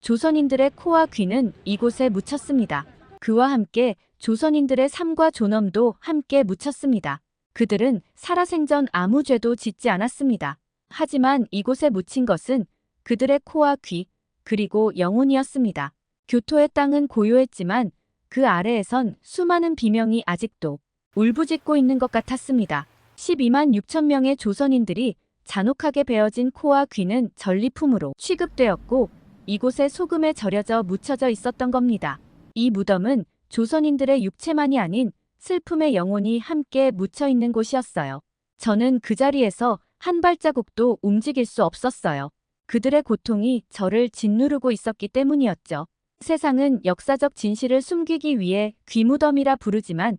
조선인들의 코와 귀는 이곳에 묻혔습니다. 그와 함께 조선인들의 삶과 존엄도 함께 묻혔습니다. 그들은 살아생전 아무 죄도 짓지 않았습니다. 하지만 이곳에 묻힌 것은 그들의 코와 귀, 그리고 영혼이었습니다. 교토의 땅은 고요했지만 그 아래에선 수많은 비명이 아직도 울부짖고 있는 것 같았습니다. 12만 6천 명의 조선인들이 잔혹하게 베어진 코와 귀는 전리품으로 취급되었고 이곳에 소금에 절여져 묻혀져 있었던 겁니다. 이 무덤은 조선인들의 육체만이 아닌 슬픔의 영혼이 함께 묻혀 있는 곳이었어요. 저는 그 자리에서 한 발자국도 움직일 수 없었어요. 그들의 고통이 저를 짓누르고 있었기 때문이었죠. 세상은 역사적 진실을 숨기기 위해 귀무덤이라 부르지만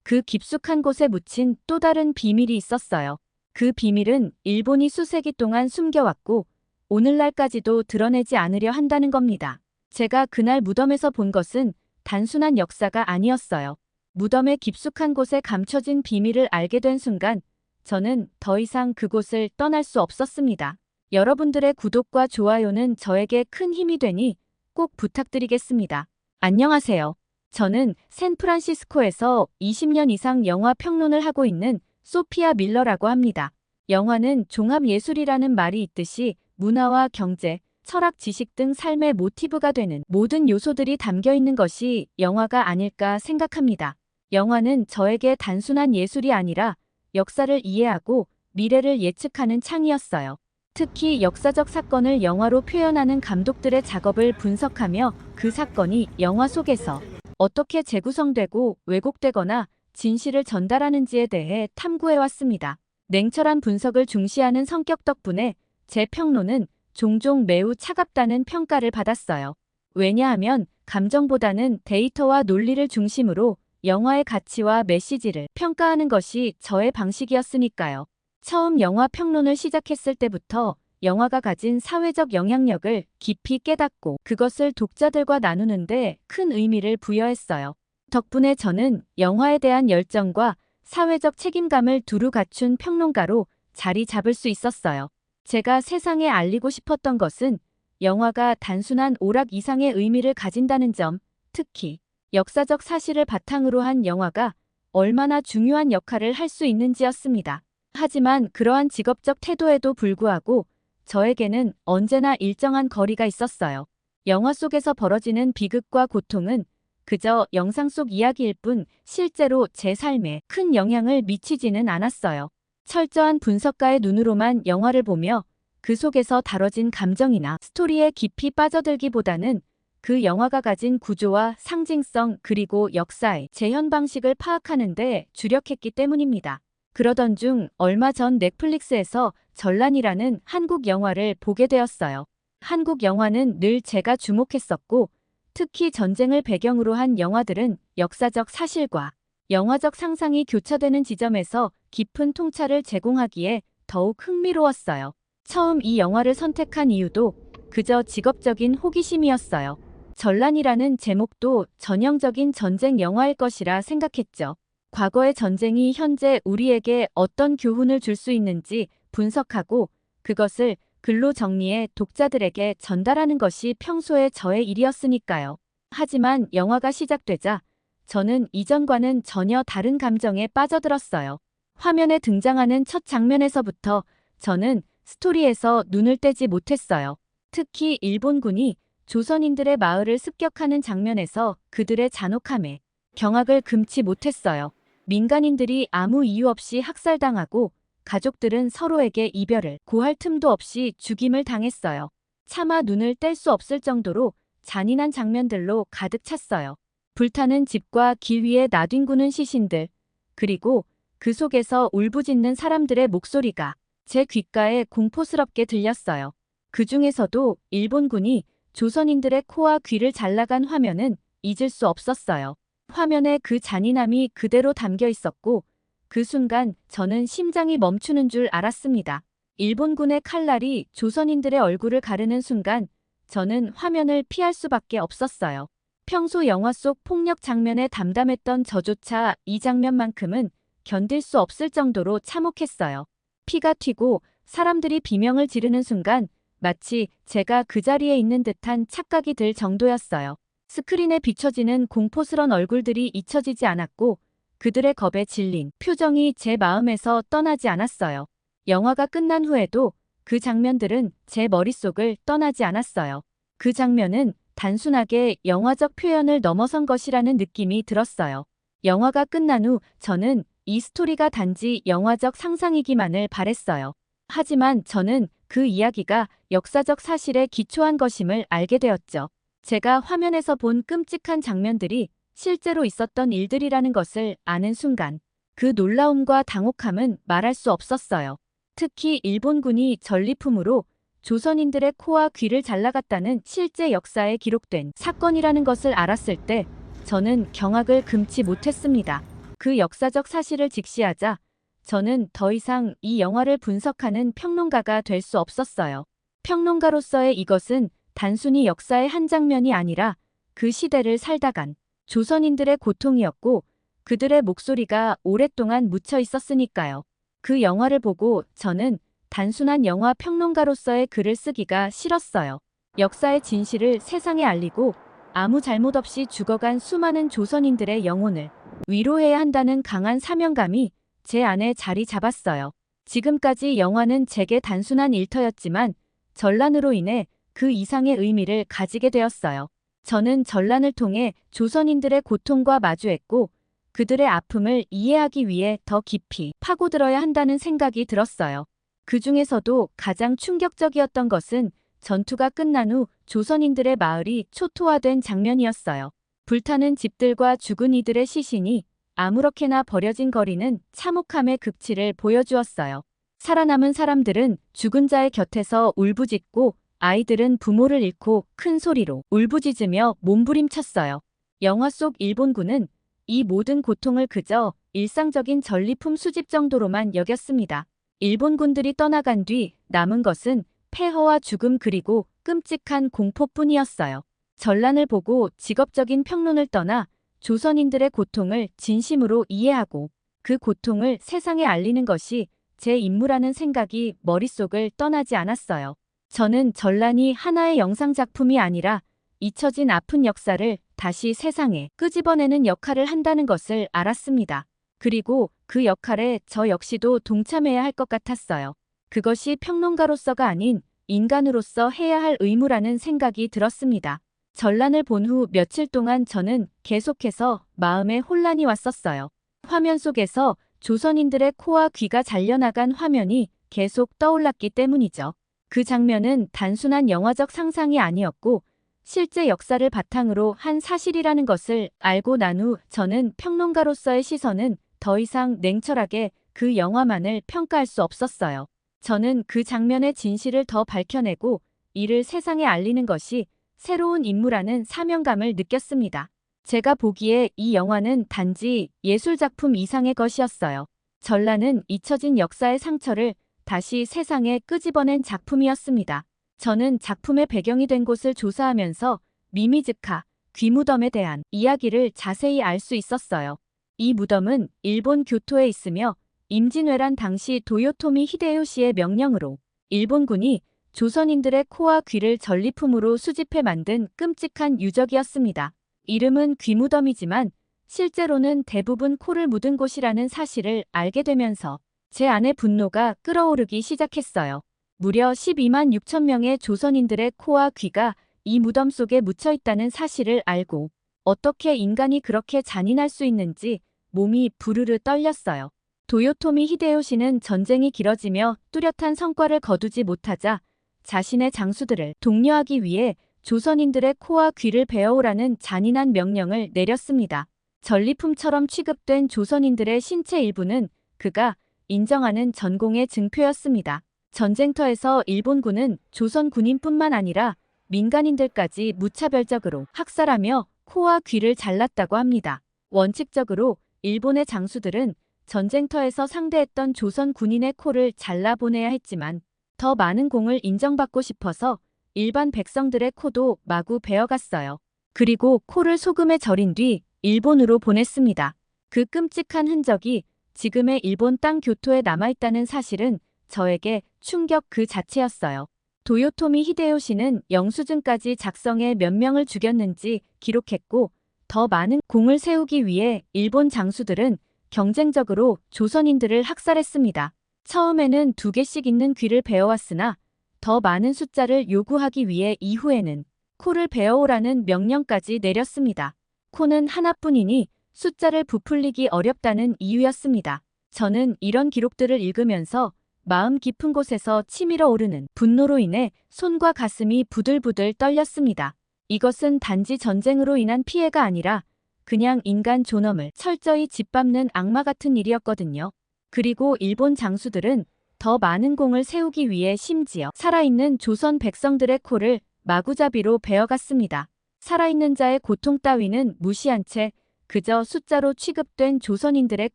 그 깊숙한 곳에 묻힌 또 다른 비밀이 있었어요. 그 비밀은 일본이 수세기 동안 숨겨왔고 오늘날까지도 드러내지 않으려 한다는 겁니다. 제가 그날 무덤에서 본 것은 단순한 역사가 아니었어요. 무덤의 깊숙한 곳에 감춰진 비밀을 알게 된 순간 저는 더 이상 그곳을 떠날 수 없었습니다. 여러분들의 구독과 좋아요는 저에게 큰 힘이 되니 꼭 부탁드리겠습니다. 안녕하세요. 저는 샌프란시스코에서 20년 이상 영화 평론을 하고 있는 소피아 밀러라고 합니다. 영화는 종합예술이라는 말이 있듯이 문화와 경제, 철학, 지식 등 삶의 모티브가 되는 모든 요소들이 담겨 있는 것이 영화가 아닐까 생각합니다. 영화는 저에게 단순한 예술이 아니라 역사를 이해하고 미래를 예측하는 창이었어요. 특히 역사적 사건을 영화로 표현하는 감독들의 작업을 분석하며 그 사건이 영화 속에서 어떻게 재구성되고 왜곡되거나 진실을 전달하는지에 대해 탐구해왔습니다. 냉철한 분석을 중시하는 성격 덕분에 제 평론은 종종 매우 차갑다는 평가를 받았어요. 왜냐하면 감정보다는 데이터와 논리를 중심으로 영화의 가치와 메시지를 평가하는 것이 저의 방식이었으니까요. 처음 영화 평론을 시작했을 때부터 영화가 가진 사회적 영향력을 깊이 깨닫고 그것을 독자들과 나누는데 큰 의미를 부여했어요. 덕분에 저는 영화에 대한 열정과 사회적 책임감을 두루 갖춘 평론가로 자리 잡을 수 있었어요. 제가 세상에 알리고 싶었던 것은 영화가 단순한 오락 이상의 의미를 가진다는 점, 특히 역사적 사실을 바탕으로 한 영화가 얼마나 중요한 역할을 할 수 있는지였습니다. 하지만 그러한 직업적 태도에도 불구하고 저에게는 언제나 일정한 거리가 있었어요. 영화 속에서 벌어지는 비극과 고통은 그저 영상 속 이야기일 뿐 실제로 제 삶에 큰 영향을 미치지는 않았어요. 철저한 분석가의 눈으로만 영화를 보며 그 속에서 다뤄진 감정이나 스토리에 깊이 빠져들기보다는 그 영화가 가진 구조와 상징성 그리고 역사의 재현 방식을 파악하는 데 주력했기 때문입니다. 그러던 중 얼마 전 넷플릭스에서 전란이라는 한국 영화를 보게 되었어요. 한국 영화는 늘 제가 주목했었고 특히 전쟁을 배경으로 한 영화들은 역사적 사실과 영화적 상상이 교차되는 지점에서 깊은 통찰을 제공하기에 더욱 흥미로웠어요. 처음 이 영화를 선택한 이유도 그저 직업적인 호기심이었어요. 전란이라는 제목도 전형적인 전쟁 영화일 것이라 생각했죠. 과거의 전쟁이 현재 우리에게 어떤 교훈을 줄 수 있는지 분석하고 그것을 글로 정리해 독자들에게 전달하는 것이 평소의 저의 일이었으니까요. 하지만 영화가 시작되자 저는 이전과는 전혀 다른 감정에 빠져들었어요. 화면에 등장하는 첫 장면에서부터 저는 스토리에서 눈을 떼지 못했어요. 특히 일본군이 조선인들의 마을을 습격하는 장면에서 그들의 잔혹함에 경악을 금치 못했어요. 민간인들이 아무 이유 없이 학살당하고 가족들은 서로에게 이별을 고할 틈도 없이 죽임을 당했어요. 차마 눈을 뗄 수 없을 정도로 잔인한 장면들로 가득 찼어요. 불타는 집과 길 위에 나뒹구는 시신들, 그리고 그 속에서 울부짖는 사람들의 목소리가 제 귓가에 공포스럽게 들렸어요. 그 중에서도 일본군이 조선인들의 코와 귀를 잘라간 화면은 잊을 수 없었어요. 화면에 그 잔인함이 그대로 담겨 있었고 그 순간 저는 심장이 멈추는 줄 알았습니다. 일본군의 칼날이 조선인들의 얼굴을 가르는 순간 저는 화면을 피할 수밖에 없었어요. 평소 영화 속 폭력 장면에 담담했던 저조차 이 장면만큼은 견딜 수 없을 정도로 참혹했어요. 피가 튀고 사람들이 비명을 지르는 순간 마치 제가 그 자리에 있는 듯한 착각이 들 정도였어요. 스크린에 비춰지는 공포스런 얼굴들이 잊혀지지 않았고 그들의 겁에 질린 표정이 제 마음에서 떠나지 않았어요. 영화가 끝난 후에도 그 장면들은 제 머릿속을 떠나지 않았어요. 그 장면은 단순하게 영화적 표현을 넘어선 것이라는 느낌이 들었어요. 영화가 끝난 후 저는 이 스토리가 단지 영화적 상상이기만을 바랬어요. 하지만 저는 그 이야기가 역사적 사실에 기초한 것임을 알게 되었죠. 제가 화면에서 본 끔찍한 장면들이 실제로 있었던 일들이라는 것을 아는 순간 그 놀라움과 당혹함은 말할 수 없었어요. 특히 일본군이 전리품으로 조선인들의 코와 귀를 잘라갔다는 실제 역사에 기록된 사건이라는 것을 알았을 때 저는 경악을 금치 못했습니다. 그 역사적 사실을 직시하자 저는 더 이상 이 영화를 분석하는 평론가가 될 수 없었어요. 평론가로서의 이것은 단순히 역사의 한 장면이 아니라 그 시대를 살다간 조선인들의 고통이었고 그들의 목소리가 오랫동안 묻혀 있었으니까요. 그 영화를 보고 저는 단순한 영화 평론가로서의 글을 쓰기가 싫었어요. 역사의 진실을 세상에 알리고 아무 잘못 없이 죽어간 수많은 조선인들의 영혼을 위로해야 한다는 강한 사명감이 제 안에 자리 잡았어요. 지금까지 영화는 제게 단순한 일터였지만 전란으로 인해 그 이상의 의미를 가지게 되었어요. 저는 전란을 통해 조선인들의 고통과 마주했고 그들의 아픔을 이해하기 위해 더 깊이 파고들어야 한다는 생각이 들었어요. 그 중에서도 가장 충격적이었던 것은 전투가 끝난 후 조선인들의 마을이 초토화된 장면이었어요. 불타는 집들과 죽은 이들의 시신이 아무렇게나 버려진 거리는 참혹함의 극치를 보여주었어요. 살아남은 사람들은 죽은 자의 곁에서 울부짖고 아이들은 부모를 잃고 큰 소리로 울부짖으며 몸부림쳤어요. 영화 속 일본군은 이 모든 고통을 그저 일상적인 전리품 수집 정도로만 여겼습니다. 일본군들이 떠나간 뒤 남은 것은 폐허와 죽음 그리고 끔찍한 공포뿐이었어요. 전란을 보고 직업적인 평론을 떠나 조선인들의 고통을 진심으로 이해하고 그 고통을 세상에 알리는 것이 제 임무라는 생각이 머릿속을 떠나지 않았어요. 저는 전란이 하나의 영상작품이 아니라 잊혀진 아픈 역사를 다시 세상에 끄집어내는 역할을 한다는 것을 알았습니다. 그리고 그 역할에 저 역시도 동참해야 할 것 같았어요. 그것이 평론가로서가 아닌 인간으로서 해야 할 의무라는 생각이 들었습니다. 전란을 본 후 며칠 동안 저는 계속해서 마음에 혼란이 왔었어요. 화면 속에서 조선인들의 코와 귀가 잘려나간 화면이 계속 떠올랐기 때문이죠. 그 장면은 단순한 영화적 상상이 아니었고 실제 역사를 바탕으로 한 사실이라는 것을 알고 난 후 저는 평론가로서의 시선은 더 이상 냉철하게 그 영화만을 평가할 수 없었어요. 저는 그 장면의 진실을 더 밝혀내고 이를 세상에 알리는 것이 새로운 임무라는 사명감을 느꼈습니다. 제가 보기에 이 영화는 단지 예술작품 이상의 것이었어요. 전란은 잊혀진 역사의 상처를 다시 세상에 끄집어낸 작품이었습니다. 저는 작품의 배경이 된 곳을 조사하면서 미미즈카, 귀무덤에 대한 이야기를 자세히 알 수 있었어요. 이 무덤은 일본 교토에 있으며 임진왜란 당시 도요토미 히데요시의 명령으로 일본군이 조선인들의 코와 귀를 전리품으로 수집해 만든 끔찍한 유적이었습니다. 이름은 귀무덤이지만 실제로는 대부분 코를 묻은 곳이라는 사실을 알게 되면서 제 안의 분노가 끓어오르기 시작했어요. 무려 12만 6천 명의 조선인들의 코와 귀가 이 무덤 속에 묻혀 있다는 사실을 알고 어떻게 인간이 그렇게 잔인할 수 있는지 몸이 부르르 떨렸어요. 도요토미 히데요시는 전쟁이 길어지며 뚜렷한 성과를 거두지 못하자 자신의 장수들을 독려하기 위해 조선인들의 코와 귀를 베어오라는 잔인한 명령을 내렸습니다. 전리품처럼 취급된 조선인들의 신체 일부는 그가 인정하는 전공의 증표였습니다. 전쟁터에서 일본군은 조선 군인뿐만 아니라 민간인들까지 무차별적으로 학살하며 코와 귀를 잘랐다고 합니다. 원칙적으로 일본의 장수들은 전쟁터에서 상대했던 조선 군인의 코를 잘라보내야 했지만 더 많은 공을 인정받고 싶어서 일반 백성들의 코도 마구 베어갔어요. 그리고 코를 소금에 절인 뒤 일본으로 보냈습니다. 그 끔찍한 흔적이 지금의 일본 땅 교토에 남아있다는 사실은 저에게 충격 그 자체였어요. 도요토미 히데요시는 영수증까지 작성해 몇 명을 죽였는지 기록했고, 더 많은 공을 세우기 위해 일본 장수들은 경쟁적으로 조선인들을 학살했습니다. 처음에는 2개씩 있는 귀를 베어왔으나 더 많은 숫자를 요구하기 위해 이후에는 코를 베어오라는 명령까지 내렸습니다. 코는 하나뿐이니 숫자를 부풀리기 어렵다는 이유였습니다. 저는 이런 기록들을 읽으면서 마음 깊은 곳에서 치밀어 오르는 분노로 인해 손과 가슴이 부들부들 떨렸습니다. 이것은 단지 전쟁으로 인한 피해가 아니라 그냥 인간 존엄을 철저히 짓밟는 악마 같은 일이었거든요. 그리고 일본 장수들은 더 많은 공을 세우기 위해 심지어 살아있는 조선 백성들의 코를 마구잡이로 베어갔습니다. 살아있는 자의 고통 따위는 무시한 채 그저 숫자로 취급된 조선인들의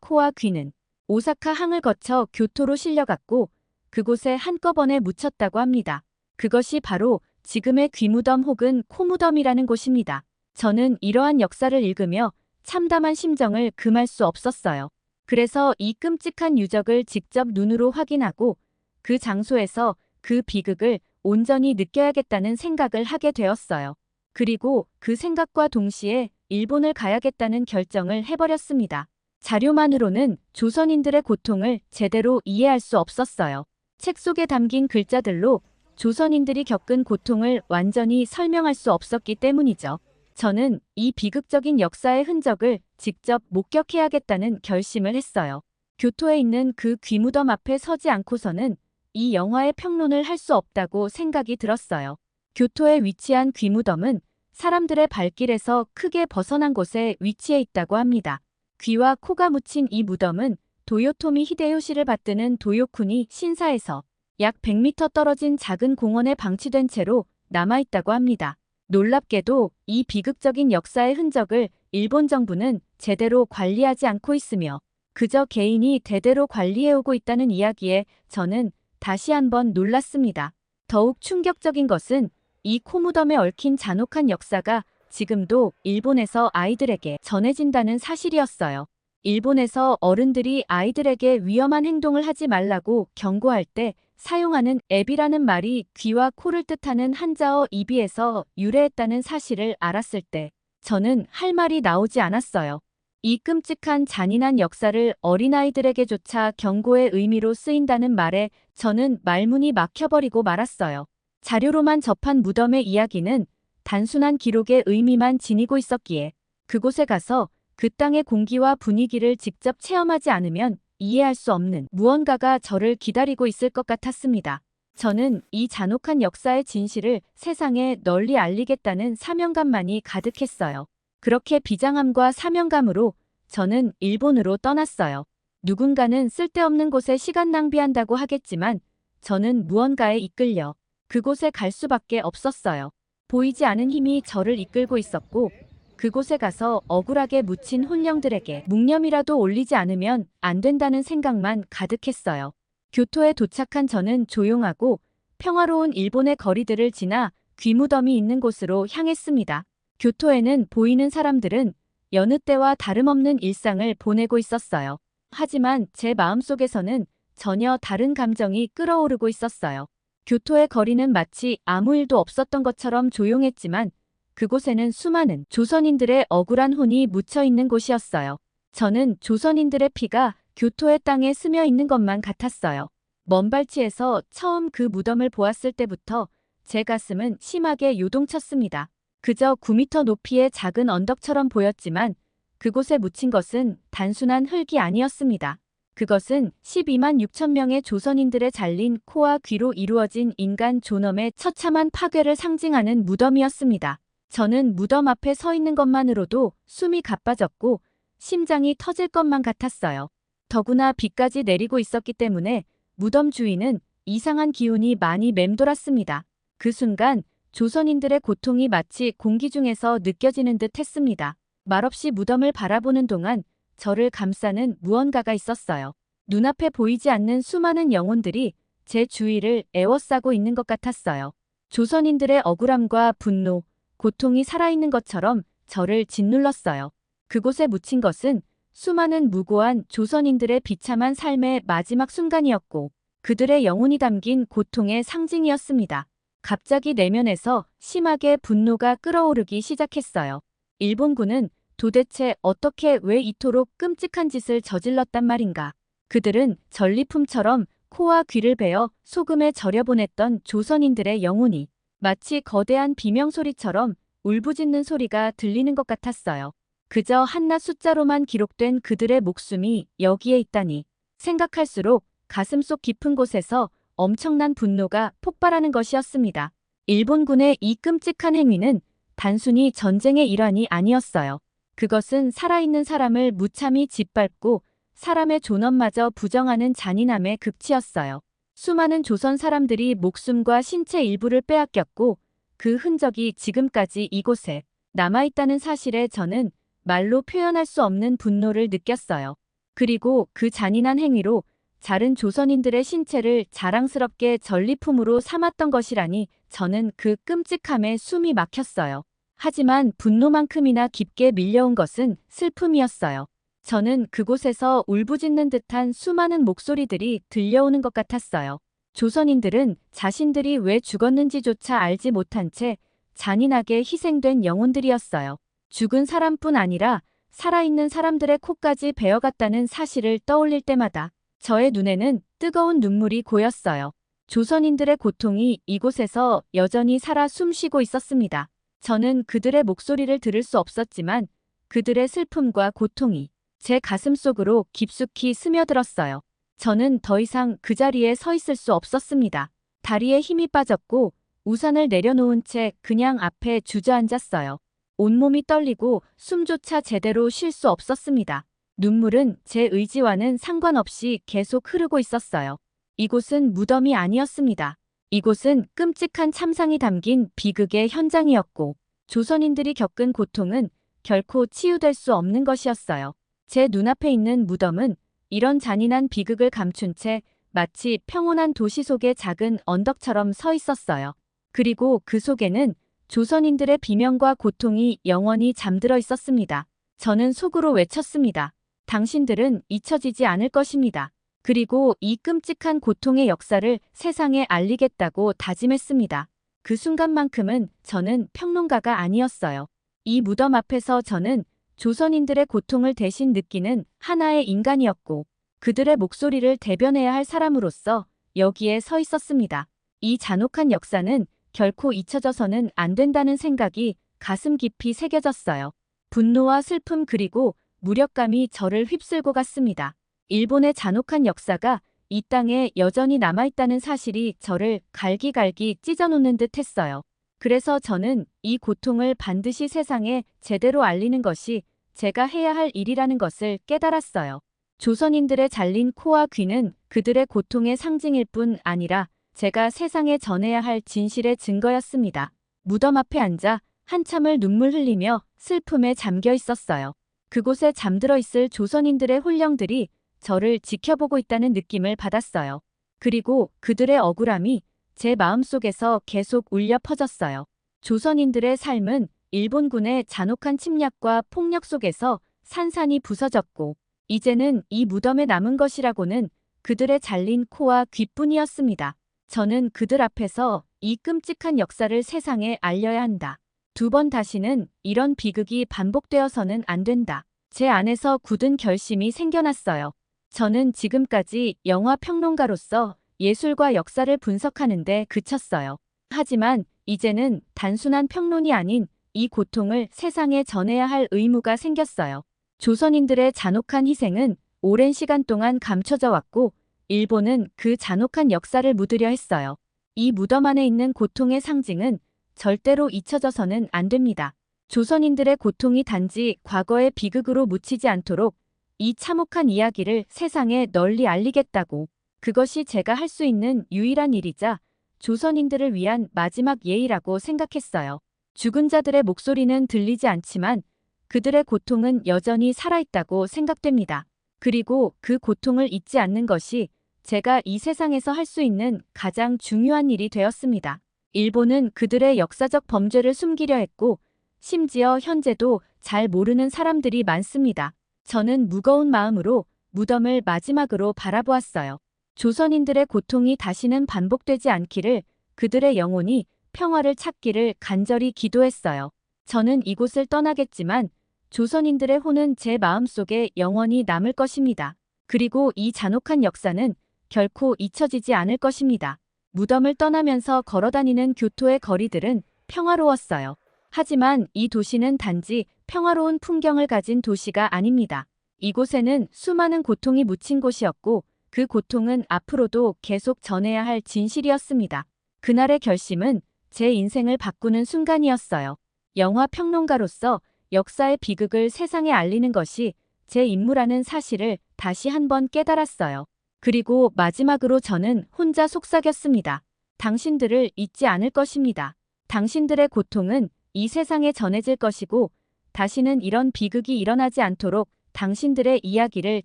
코와 귀는 오사카 항을 거쳐 교토로 실려갔고 그곳에 한꺼번에 묻혔다고 합니다. 그것이 바로 지금의 귀무덤 혹은 코무덤이라는 곳입니다. 저는 이러한 역사를 읽으며 참담한 심정을 금할 수 없었어요. 그래서 이 끔찍한 유적을 직접 눈으로 확인하고 그 장소에서 그 비극을 온전히 느껴야겠다는 생각을 하게 되었어요. 그리고 그 생각과 동시에 일본을 가야겠다는 결정을 해버렸습니다. 자료만으로는 조선인들의 고통을 제대로 이해할 수 없었어요. 책 속에 담긴 글자들로 조선인들이 겪은 고통을 완전히 설명할 수 없었기 때문이죠. 저는 이 비극적인 역사의 흔적을 직접 목격해야겠다는 결심을 했어요. 교토에 있는 그 귀무덤 앞에 서지 않고서는 이 영화의 평론을 할 수 없다고 생각이 들었어요. 교토에 위치한 귀무덤은 사람들의 발길에서 크게 벗어난 곳에 위치해 있다고 합니다. 귀와 코가 묻힌 이 무덤은 도요토미 히데요시를 받드는 도요쿠니 신사에서 약 100m 떨어진 작은 공원에 방치된 채로 남아있다고 합니다. 놀랍게도 이 비극적인 역사의 흔적을 일본 정부는 제대로 관리하지 않고 있으며 그저 개인이 대대로 관리해오고 있다는 이야기에 저는 다시 한번 놀랐습니다. 더욱 충격적인 것은 이 코무덤에 얽힌 잔혹한 역사가 지금도 일본에서 아이들에게 전해진다는 사실이었어요. 일본에서 어른들이 아이들에게 위험한 행동을 하지 말라고 경고할 때 사용하는 앱이라는 말이 귀와 코를 뜻하는 한자어 이비에서 유래했다는 사실을 알았을 때 저는 할 말이 나오지 않았어요. 이 끔찍한 잔인한 역사를 어린아이들에게조차 경고의 의미로 쓰인다는 말에 저는 말문이 막혀버리고 말았어요. 자료로만 접한 무덤의 이야기는 단순한 기록의 의미만 지니고 있었기에 그곳에 가서 그 땅의 공기와 분위기를 직접 체험하지 않으면 이해할 수 없는 무언가가 저를 기다리고 있을 것 같았습니다. 저는 이 잔혹한 역사의 진실을 세상에 널리 알리겠다는 사명감만이 가득했어요. 그렇게 비장함과 사명감으로 저는 일본으로 떠났어요. 누군가는 쓸데없는 곳에 시간 낭비한다고 하겠지만 저는 무언가에 이끌려 그곳에 갈 수밖에 없었어요. 보이지 않은 힘이 저를 이끌고 있었고 그곳에 가서 억울하게 묻힌 혼령들에게 묵념이라도 올리지 않으면 안 된다는 생각만 가득했어요. 교토에 도착한 저는 조용하고 평화로운 일본의 거리들을 지나 귀무덤이 있는 곳으로 향했습니다. 교토에는 보이는 사람들은 여느 때와 다름없는 일상을 보내고 있었어요. 하지만 제 마음속에서는 전혀 다른 감정이 끓어오르고 있었어요. 교토의 거리는 마치 아무 일도 없었던 것처럼 조용했지만 그곳에는 수많은 조선인들의 억울한 혼이 묻혀 있는 곳이었어요. 저는 조선인들의 피가 교토의 땅에 스며 있는 것만 같았어요. 먼 발치에서 처음 그 무덤을 보았을 때부터 제 가슴은 심하게 요동쳤습니다. 그저 9m 높이의 작은 언덕처럼 보였지만 그곳에 묻힌 것은 단순한 흙이 아니었습니다. 그것은 12만 6천 명의 조선인들의 잘린 코와 귀로 이루어진 인간 존엄의 처참한 파괴를 상징하는 무덤이었습니다. 저는 무덤 앞에 서 있는 것만으로도 숨이 가빠졌고 심장이 터질 것만 같았어요. 더구나 비까지 내리고 있었기 때문에 무덤 주위는 이상한 기운이 많이 맴돌았습니다. 그 순간 조선인들의 고통이 마치 공기 중에서 느껴지는 듯 했습니다. 말없이 무덤을 바라보는 동안 저를 감싸는 무언가가 있었어요. 눈앞에 보이지 않는 수많은 영혼들이 제 주위를 에워싸고 있는 것 같았어요. 조선인들의 억울함과 분노, 고통이 살아있는 것처럼 저를 짓눌렀어요. 그곳에 묻힌 것은 수많은 무고한 조선인들의 비참한 삶의 마지막 순간이었고 그들의 영혼이 담긴 고통의 상징이었습니다. 갑자기 내면에서 심하게 분노가 끓어오르기 시작했어요. 일본군은 도대체 어떻게 왜 이토록 끔찍한 짓을 저질렀단 말인가. 그들은 전리품처럼 코와 귀를 베어 소금에 절여보냈던 조선인들의 영혼이 마치 거대한 비명소리처럼 울부짖는 소리가 들리는 것 같았어요. 그저 한낱 숫자로만 기록된 그들의 목숨이 여기에 있다니 생각할수록 가슴속 깊은 곳에서 엄청난 분노가 폭발하는 것이었습니다. 일본군의 이 끔찍한 행위는 단순히 전쟁의 일환이 아니었어요. 그것은 살아있는 사람을 무참히 짓밟고 사람의 존엄마저 부정하는 잔인함의 극치였어요. 수많은 조선 사람들이 목숨과 신체 일부를 빼앗겼고 그 흔적이 지금까지 이곳에 남아있다는 사실에 저는 말로 표현할 수 없는 분노를 느꼈어요. 그리고 그 잔인한 행위로 자른 조선인들의 신체를 자랑스럽게 전리품으로 삼았던 것이라니 저는 그 끔찍함에 숨이 막혔어요. 하지만 분노만큼이나 깊게 밀려온 것은 슬픔이었어요. 저는 그곳에서 울부짖는 듯한 수많은 목소리들이 들려오는 것 같았어요. 조선인들은 자신들이 왜 죽었는지조차 알지 못한 채 잔인하게 희생된 영혼들이었어요. 죽은 사람뿐 아니라 살아있는 사람들의 코까지 베어갔다는 사실을 떠올릴 때마다 저의 눈에는 뜨거운 눈물이 고였어요. 조선인들의 고통이 이곳에서 여전히 살아 숨쉬고 있었습니다. 저는 그들의 목소리를 들을 수 없었지만 그들의 슬픔과 고통이 제 가슴속으로 깊숙이 스며들었어요. 저는 더 이상 그 자리에 서 있을 수 없었습니다. 다리에 힘이 빠졌고 우산을 내려놓은 채 그냥 앞에 주저앉았어요. 온몸이 떨리고 숨조차 제대로 쉴 수 없었습니다. 눈물은 제 의지와는 상관없이 계속 흐르고 있었어요. 이곳은 무덤이 아니었습니다. 이곳은 끔찍한 참상이 담긴 비극의 현장이었고 조선인들이 겪은 고통은 결코 치유될 수 없는 것이었어요. 제 눈앞에 있는 무덤은 이런 잔인한 비극을 감춘 채 마치 평온한 도시 속의 작은 언덕처럼 서 있었어요. 그리고 그 속에는 조선인들의 비명과 고통이 영원히 잠들어 있었습니다. 저는 속으로 외쳤습니다. 당신들은 잊혀지지 않을 것입니다. 그리고 이 끔찍한 고통의 역사를 세상에 알리겠다고 다짐했습니다. 그 순간만큼은 저는 평론가가 아니었어요. 이 무덤 앞에서 저는 조선인들의 고통을 대신 느끼는 하나의 인간이었고 그들의 목소리를 대변해야 할 사람으로서 여기에 서 있었습니다. 이 잔혹한 역사는 결코 잊혀져서는 안 된다는 생각이 가슴 깊이 새겨졌어요. 분노와 슬픔 그리고 무력감이 저를 휩쓸고 갔습니다. 일본의 잔혹한 역사가 이 땅에 여전히 남아있다는 사실이 저를 갈기갈기 찢어놓는 듯 했어요. 그래서 저는 이 고통을 반드시 세상에 제대로 알리는 것이 제가 해야 할 일이라는 것을 깨달았어요. 조선인들의 잘린 코와 귀는 그들의 고통의 상징일 뿐 아니라 제가 세상에 전해야 할 진실의 증거였습니다. 무덤 앞에 앉아 한참을 눈물 흘리며 슬픔에 잠겨 있었어요. 그곳에 잠들어 있을 조선인들의 혼령들이 저를 지켜보고 있다는 느낌을 받았어요. 그리고 그들의 억울함이 제 마음속에서 계속 울려 퍼졌어요. 조선인들의 삶은 일본군의 잔혹한 침략과 폭력 속에서 산산이 부서졌고 이제는 이 무덤에 남은 것이라고는 그들의 잘린 코와 귀뿐이었습니다. 저는 그들 앞에서 이 끔찍한 역사를 세상에 알려야 한다. 두 번 다시는 이런 비극이 반복되어서는 안 된다. 제 안에서 굳은 결심이 생겨났어요. 저는 지금까지 영화 평론가로서 예술과 역사를 분석하는 데 그쳤어요. 하지만 이제는 단순한 평론이 아닌 이 고통을 세상에 전해야 할 의무가 생겼어요. 조선인들의 잔혹한 희생은 오랜 시간 동안 감춰져 왔고 일본은 그 잔혹한 역사를 묻으려 했어요. 이 무덤 안에 있는 고통의 상징은 절대로 잊혀져서는 안 됩니다. 조선인들의 고통이 단지 과거의 비극으로 묻히지 않도록 이 참혹한 이야기를 세상에 널리 알리겠다고 그것이 제가 할 수 있는 유일한 일이자 조선인들을 위한 마지막 예의라고 생각했어요. 죽은 자들의 목소리는 들리지 않지만 그들의 고통은 여전히 살아있다고 생각됩니다. 그리고 그 고통을 잊지 않는 것이 제가 이 세상에서 할 수 있는 가장 중요한 일이 되었습니다. 일본은 그들의 역사적 범죄를 숨기려 했고 심지어 현재도 잘 모르는 사람들이 많습니다. 저는 무거운 마음으로 무덤을 마지막으로 바라보았어요. 조선인들의 고통이 다시는 반복되지 않기를, 그들의 영혼이 평화를 찾기를 간절히 기도했어요. 저는 이곳을 떠나겠지만 조선인들의 혼은 제 마음속에 영원히 남을 것입니다. 그리고 이 잔혹한 역사는 결코 잊혀지지 않을 것입니다. 무덤을 떠나면서 걸어다니는 교토의 거리들은 평화로웠어요. 하지만 이 도시는 단지 평화로운 풍경을 가진 도시가 아닙니다. 이곳에는 수많은 고통이 묻힌 곳이었고 그 고통은 앞으로도 계속 전해야 할 진실이었습니다. 그날의 결심은 제 인생을 바꾸는 순간이었어요. 영화 평론가로서 역사의 비극을 세상에 알리는 것이 제 임무라는 사실을 다시 한번 깨달았어요. 그리고 마지막으로 저는 혼자 속삭였습니다. 당신들을 잊지 않을 것입니다. 당신들의 고통은 이 세상에 전해질 것이고 다시는 이런 비극이 일어나지 않도록 당신들의 이야기를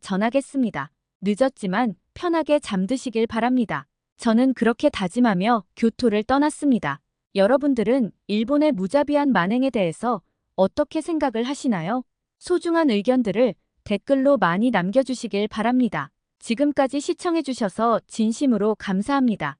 전하겠습니다. 늦었지만 편하게 잠드시길 바랍니다. 저는 그렇게 다짐하며 교토를 떠났습니다. 여러분들은 일본의 무자비한 만행에 대해서 어떻게 생각을 하시나요? 소중한 의견들을 댓글로 많이 남겨주시길 바랍니다. 지금까지 시청해주셔서 진심으로 감사합니다.